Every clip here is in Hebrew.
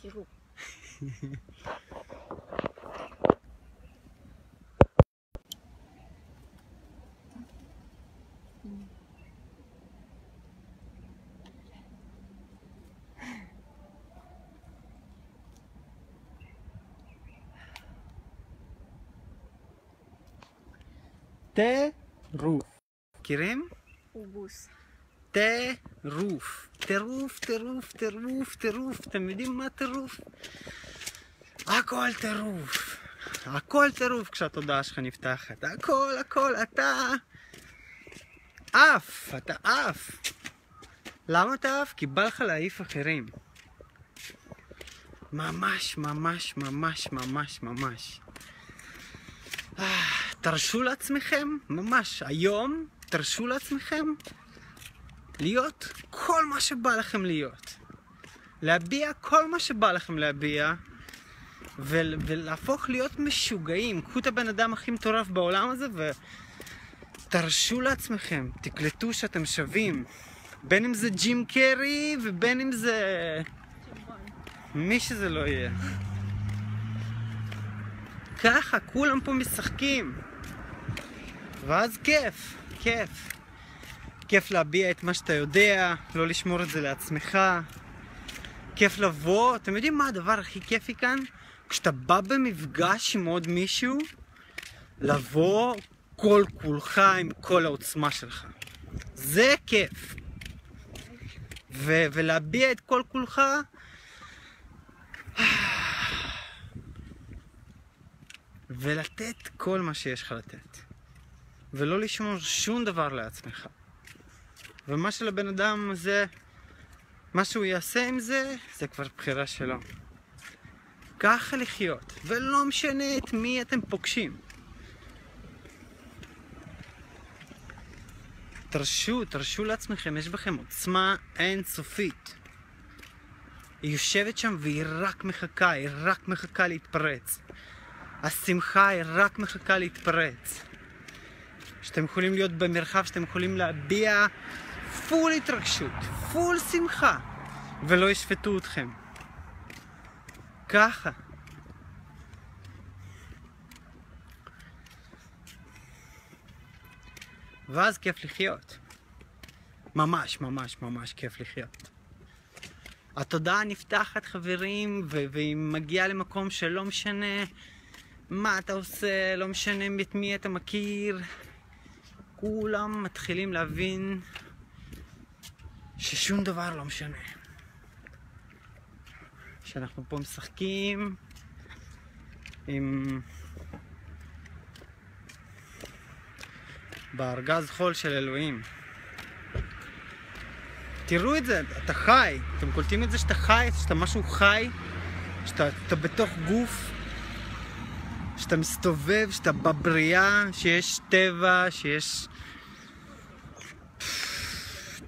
תראו. טירוף. מכירים? אובוס. טירוף. טירוף, טירוף, טירוף, טירוף. אתם יודעים מה טירוף? הכל טירוף. הכל טירוף כשהתודעה שלך נפתחת. הכל, הכל. אתה עף. אתה עף. למה אתה עף? כי בא לך להעיף אחרים. ממש, ממש, ממש, ממש, ממש. תרשו לעצמכם, ממש, היום תרשו לעצמכם להיות כל מה שבא לכם להיות. להביע כל מה שבא לכם להביע, ולהפוך להיות משוגעים. קחו את הבן אדם הכי מטורף בעולם הזה ותרשו לעצמכם, תקלטו שאתם שווים. בין אם זה ג'ים קרי ובין אם זה מי שזה לא יהיה. ככה, כולם פה משחקים. ואז כיף, כיף. כיף להביע את מה שאתה יודע, לא לשמור את זה לעצמך. כיף לבוא, אתם יודעים מה הדבר הכי כיפי כאן? כשאתה בא במפגש עם עוד מישהו, לבוא כל כולך עם כל העוצמה שלך. זה כיף. ולהביע את כל כולך, ולתת כל מה שיש לך לתת. ולא לשמור שום דבר לעצמך. ומה שלבן אדם זה, מה שהוא יעשה עם זה, זה כבר בחירה שלו. ככה לחיות, ולא משנה את מי אתם פוגשים. תרשו לעצמכם, יש בכם עוצמה אינסופית. היא יושבת שם והיא רק מחכה, היא רק מחכה להתפרץ. השמחה היא רק מחכה להתפרץ. שאתם יכולים להיות במרחב, שאתם יכולים להביע פול התרגשות, פול שמחה, ולא ישפטו אתכם. ככה. ואז כיף לחיות. ממש, ממש, ממש כיף לחיות. התודעה נפתחת, חברים, והיא מגיעה למקום שלא משנה מה אתה עושה, לא משנה את מי אתה מכיר. כולם מתחילים להבין ששום דבר לא משנה. שאנחנו פה משחקים עם בארגז חול של אלוהים. תראו את זה, אתה חי. אתם קולטים את זה שאתה חי, שאתה משהו חי, שאתה בתוך גוף, שאתה מסתובב, שאתה בבריאה, שיש טבע, שיש...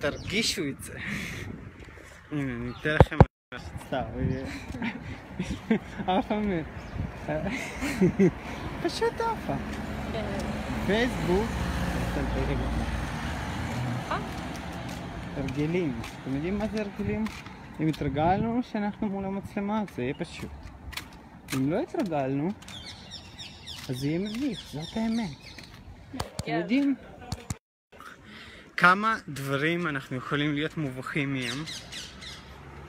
תרגישו את זה. הנה, אני אתן לכם סתם. עפה מת. פשוט עפה. פייסבוק. הרגלים. אתם יודעים מה זה הרגלים? אם התרגלנו שאנחנו מול המצלמה, זה יהיה פשוט. אם לא התרגלנו, אז זה יהיה מביך, זאת האמת. אתם יודעים כמה דברים אנחנו יכולים להיות מובכים מהם?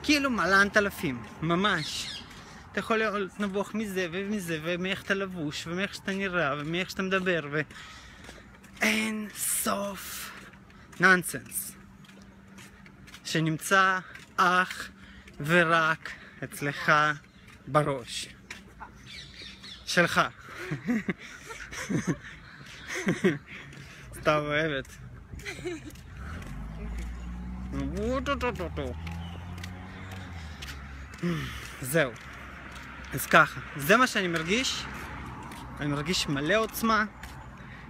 כאילו מלנת אלפים, ממש. אתה יכול להיות נבוך מזה ומזה, ומאיך אתה לבוש, ומאיך שאתה נראה, ומאיך שאתה מדבר, אין סוף נונסנס שנמצא אך ורק אצלך בראש שלך. סתם אוהבת. זהו. אז ככה, זה מה שאני מרגיש. אני מרגיש מלא עוצמה.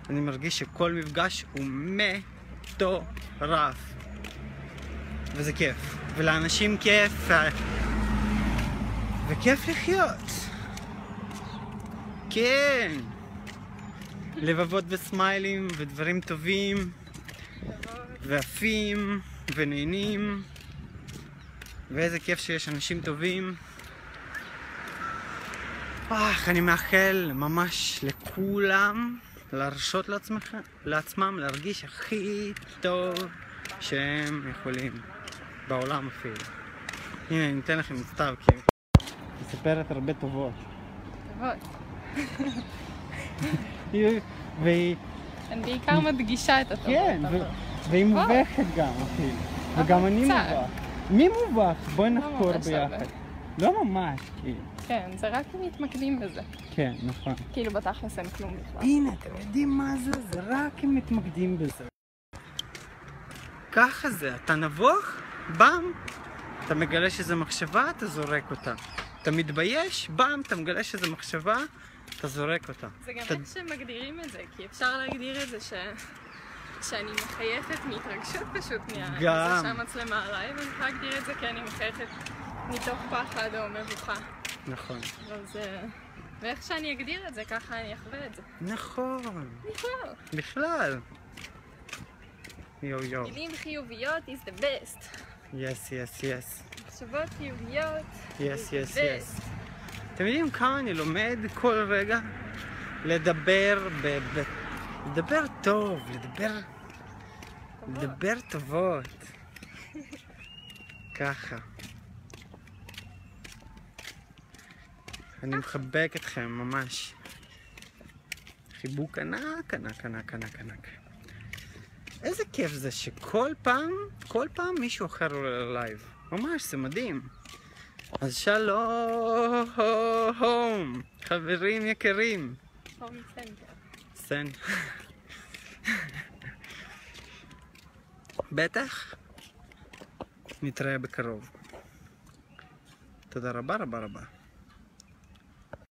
אני מרגיש שכל מפגש הוא מטורף. וזה כיף. ולאנשים כיף. וכיף לחיות. כן. לבבות וסמיילים ודברים טובים. ועפים ונהנים. ואיזה כיף שיש אנשים טובים. אני מאחל ממש לכולם להרשות לעצמם להרגיש הכי טוב שהם יכולים בעולם אפילו. הנה, אני אתן לכם סתם, כי היא מספרת הרבה טובות. והיא... אני בעיקר מדגישה את הטובות. כן, והיא מובכת גם אפילו. וגם אני מובך. מי מובך? בואי נחקור ביחד. לא ממש, כאילו. כן, זה רק אם מתמקדים בזה. כן, נכון. כאילו בתכלס אין כלום בכלל. הנה, אתם יודעים מה זה? זה רק אם מתמקדים בזה. ככה זה, אתה נבוך, באם, אתה מגלה שזה מחשבה, אתה זורק אותה. אתה מתבייש, באם, אתה מגלה שזה מחשבה, אתה זורק אותה. זה גם איך שמגדירים את זה, כי אפשר להגדיר את זה שאני מחייכת מהתרגשות פשוט מזה שהמצלמה עליי, ואני יכולה להגדיר את זה כי אני מחייכת מתוך פחד או מבוכה. נכון. אבל זה... ואיך שאני אגדיר את זה, ככה אני אחווה את זה. נכון. בכלל. יו. מילים חיוביות is the best. yes. מחשבות חיוביות yes. אתם יודעים כמה אני לומד כל רגע לדבר לדבר טוב, לדבר טובות. ככה. אני מחבק אתכם ממש. חיבוק ענק. איזה כיף זה שכל פעם מישהו אחר עולה ללייב. ממש, זה מדהים. אז שלום, חברים יקרים. סן. בטח. נתראה בקרוב. תודה רבה.